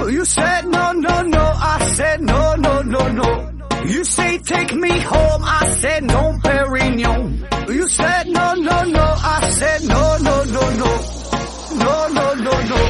You said no, no, no. I said no, no, no, no. You say take me home. I said no, Perignon. You said no, no, no. I said no, no, no, no. No, no, no, no.